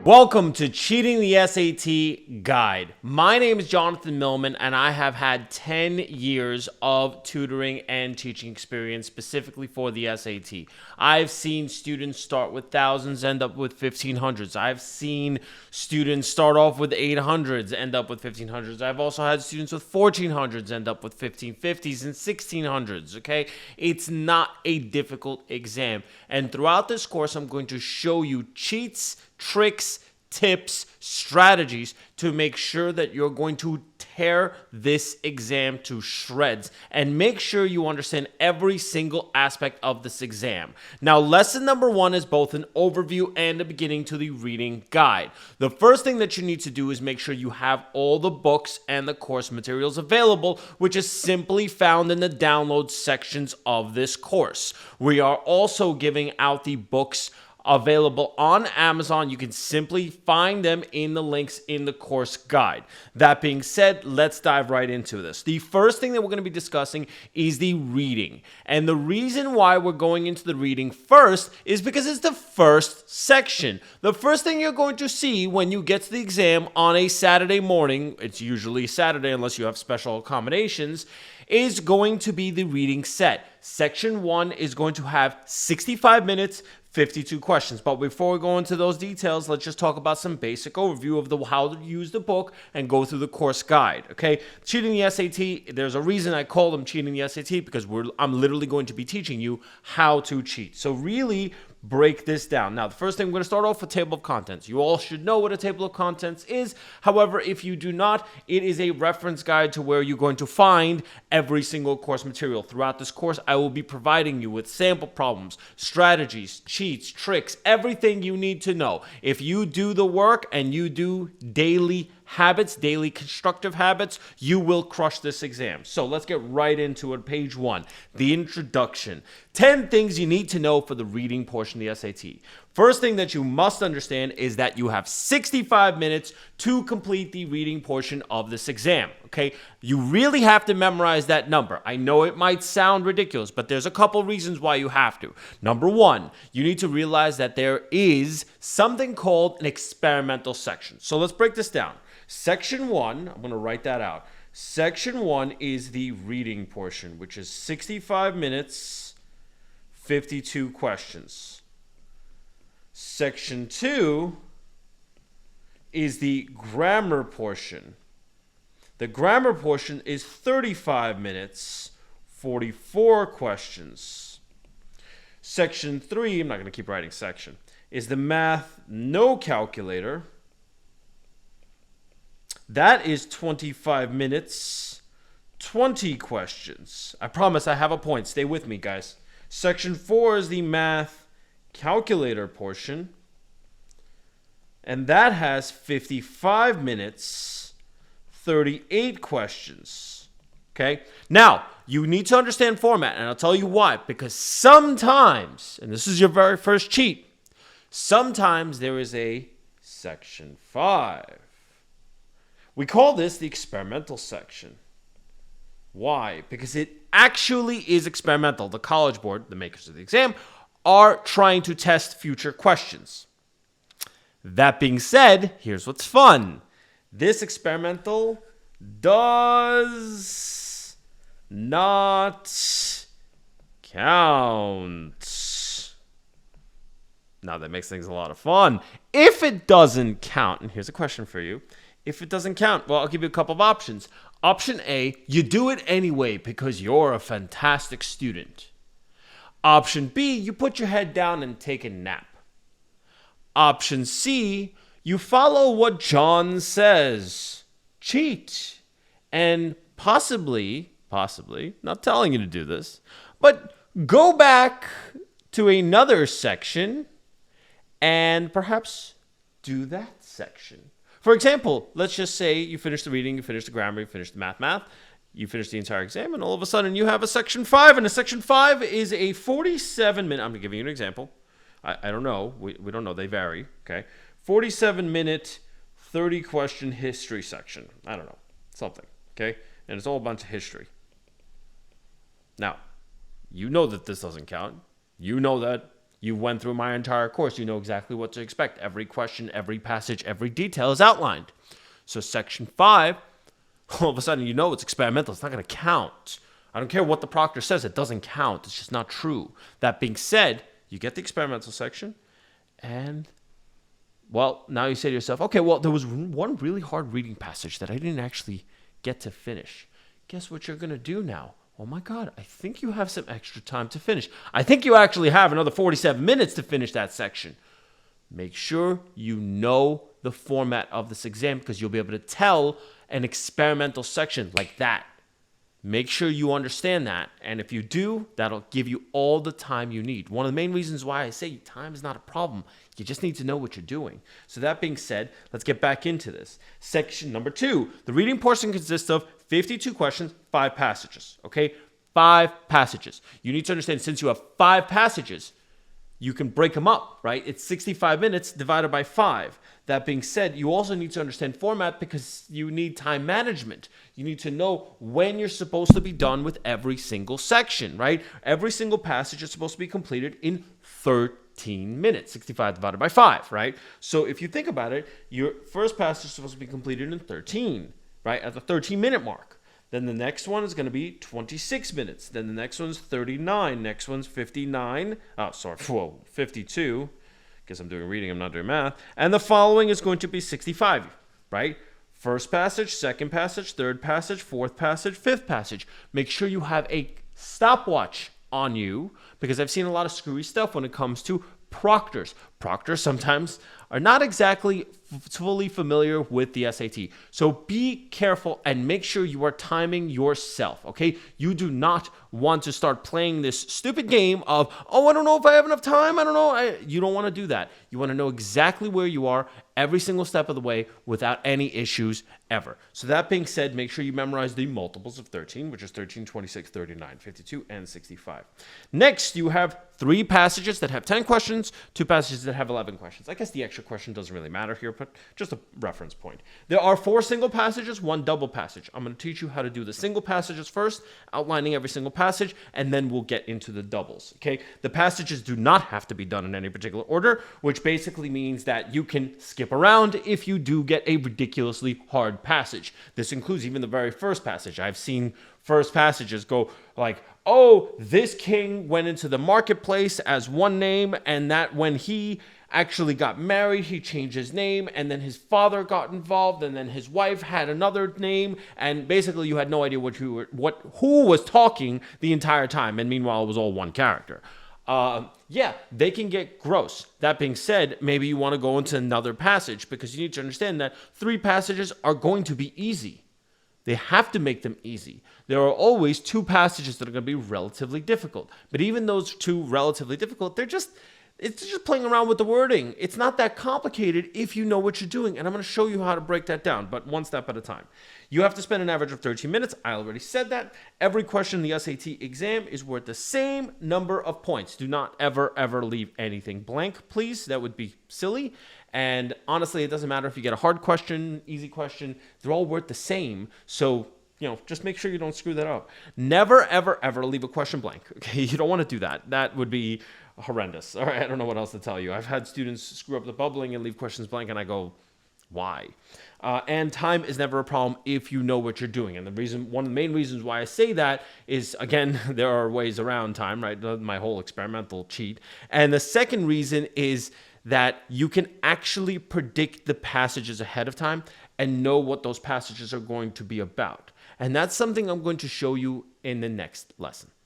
Welcome to Cheating the SAT Guide. My name is Jonathan Milman, and I have had 10 years of tutoring and teaching experience specifically for the SAT. I've seen students start with thousands, end up with 1500s. I've seen students start off with 800s, end up with 1500s. I've also had students with 1400s, end up with 1550s and 1600s, okay? It's not a difficult exam. And throughout this course, I'm going to show you cheats, tricks, tips, strategies to make sure that you're going to tear this exam to shreds and make sure you understand every single aspect of this exam. Now, lesson number 1 is both an overview and a beginning to the reading guide. The first thing that you need to do is make sure you have all the books and the course materials available, which is simply found in the download sections of this course. We are also giving out the books available on Amazon. You can simply find them in the links in the course guide. That being said, let's dive right into this. The first thing that we're going to be discussing is the reading. And the reason why we're going into the reading first is because it's the first section. The first thing you're going to see when you get to the exam on a Saturday morning, it's usually Saturday unless you have special accommodations, is going to be the reading set. Section 1 is going to have 65 minutes, 52 questions. But before we go into those details, let's just talk about some basic overview of how to use the book and go through the course guide, okay? Cheating the SAT, there's a reason I call them Cheating the SAT, because I'm literally going to be teaching you how to cheat. So really break this down. Now, the first thing, we're going to start off with table of contents. You all should know what a table of contents is. However, if you do not, it is a reference guide to where you're going to find every single course material. Throughout this course, I will be providing you with sample problems, strategies, cheats, tricks, everything you need to know. If you do the work and you do daily habits, daily constructive habits, you will crush this exam. So let's get right into it. Page 1, the introduction. 10 things you need to know for the reading portion of the SAT. First thing that you must understand is that you have 65 minutes to complete the reading portion of this exam, okay? You really have to memorize that number. I know it might sound ridiculous, but there's a couple reasons why you have to. Number 1, you need to realize that there is something called an experimental section. So let's break this down. Section 1, I'm going to write that out. Section 1 is the reading portion, which is 65 minutes, 52 questions. Section 2 is the grammar portion. The grammar portion is 35 minutes, 44 questions. Section 3, I'm not going to keep writing section, is the math no calculator. That is 25 minutes, 20 questions. I promise I have a point. Stay with me, guys. Section 4 is the math calculator portion. And that has 55 minutes, 38 questions. Okay? Now, you need to understand format, and I'll tell you why. Because sometimes, and this is your very first cheat, sometimes there is a Section 5. We call this the experimental section. Why? Because it actually is experimental. The College Board, the makers of the exam, are trying to test future questions. That being said, here's what's fun. This experimental does not count. Now that makes things a lot of fun. If it doesn't count, and here's a question for you. If it doesn't count, well, I'll give you a couple of options. Option A, you do it anyway because you're a fantastic student. Option B, you put your head down and take a nap. Option C, you follow what John says. Cheat. And possibly, not telling you to do this, but go back to another section and perhaps do that section. For example, let's just say you finish the reading, you finish the grammar, you finish the math, you finish the entire exam, and all of a sudden you have a Section 5, and a Section 5 is a 47-minute, I'm giving you an example. I don't know. We don't know. They vary, okay? 47-minute, 30-question history section. I don't know. Something, okay? And it's all a bunch of history. Now, you know that this doesn't count. You know that You went through my entire course. You know exactly what to expect. Every question, every passage, every detail is outlined. So section 5, all of a sudden, you know it's experimental. It's not going to count. I don't care what the proctor says. It doesn't count. It's just not true. That being said, you get the experimental section, and, well, now you say to yourself, okay, well, there was one really hard reading passage that I didn't actually get to finish. Guess what you're going to do now? Oh my God, I think you have some extra time to finish. I think you actually have another 47 minutes to finish that section. Make sure you know the format of this exam, because you'll be able to tell an experimental section like that. Make sure you understand that. And if you do, that'll give you all the time you need. One of the main reasons why I say time is not a problem. You just need to know what you're doing. So that being said, let's get back into this. Section number 2. The reading portion consists of 52 questions, 5 passages. Okay? 5 passages. You need to understand, since you have 5 passages, you can break them up, right? It's 65 minutes divided by 5. That being said, you also need to understand format, because you need time management. You need to know when you're supposed to be done with every single section, right? Every single passage is supposed to be completed in 13 minutes, 65 divided by 5, right? So if you think about it, your first passage is supposed to be completed in 13, right? At the 13-minute mark. Then the next one is going to be 26 minutes. Then the next one's 39. Next one's 59. 52. Guess I'm doing reading, I'm not doing math. And the following is going to be 65, right? First passage, second passage, third passage, fourth passage, fifth passage. Make sure you have a stopwatch on you, because I've seen a lot of screwy stuff when it comes to proctors. Proctors sometimes are not exactly fully familiar with the SAT. So be careful and make sure you are timing yourself, okay? You do not want to start playing this stupid game of, oh, I don't know if I have enough time. I don't know. You don't want to do that. You want to know exactly where you are every single step of the way without any issues ever. So that being said, make sure you memorize the multiples of 13, which is 13, 26, 39, 52, and 65. Next, you have 3 passages that have 10 questions, 2 passages that have 11 questions. I guess the extra question doesn't really matter here, but just a reference point. There are 4 single passages, 1 double passage. I'm going to teach you how to do the single passages first, outlining every single passage, and then we'll get into the doubles, okay? The passages do not have to be done in any particular order, which basically means that you can skip around if you do get a ridiculously hard passage. This includes even the very first passage. I've seen first passages go like, oh, this king went into the marketplace as one name, and that when he actually got married, he changed his name, and then his father got involved, and then his wife had another name, and basically you had no idea who was talking the entire time, and meanwhile it was all one character. Yeah, they can get gross. That being said, maybe you want to go into another passage, because you need to understand that 3 passages are going to be easy. They have to make them easy. There are always 2 passages that are going to be relatively difficult. But even those 2 relatively difficult, it's just playing around with the wording. It's not that complicated if you know what you're doing. And I'm going to show you how to break that down, but one step at a time. You have to spend an average of 13 minutes. I already said that. Every question in the SAT exam is worth the same number of points. Do not ever leave anything blank, please. That would be silly. And honestly, it doesn't matter if you get a hard question, easy question. They're all worth the same. So, just make sure you don't screw that up. Never, ever leave a question blank. Okay, you don't want to do that. That would be horrendous. All right, I don't know what else to tell you. I've had students screw up the bubbling and leave questions blank, and I go, why? And time is never a problem if you know what you're doing. And one of the main reasons why I say that is, again, there are ways around time, right? My whole experimental cheat. And the second reason is that you can actually predict the passages ahead of time and know what those passages are going to be about. And that's something I'm going to show you in the next lesson.